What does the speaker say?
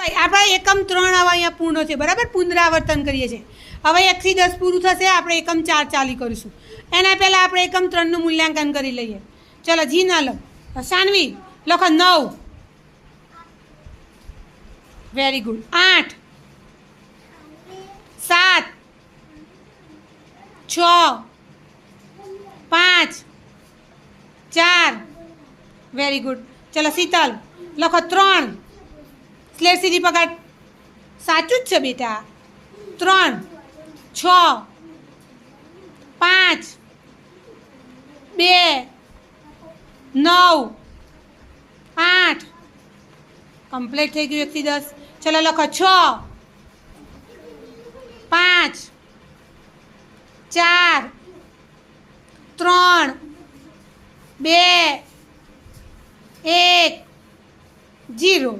આપણે એકમ 3 હવે અહીંયા પૂર્ણ છે, બરાબર. પુનરાવર્તન કરીએ છીએ. હવે 1 થી 10 પૂરું થશે, આપણે એકમ 4 ચાલી કરીશું. એના પહેલાં આપણે એકમ 3નું મૂલ્યાંકન કરી લઈએ. ચલો જી ના લો. સાનવી લખો 9. Very good. 8, 7, 6, 5, 4. Very good. ચલો શીતલ લખો 3. સ્લેટ સીધી પકડ. સાચું જ છે બેટા. 3, 6, 5, 2, 9, 8. કમ્પ્લીટ થઈ ગયું 1 થી 10. ચલો લખો 6, 5, 4, 3, 2, 1, 0.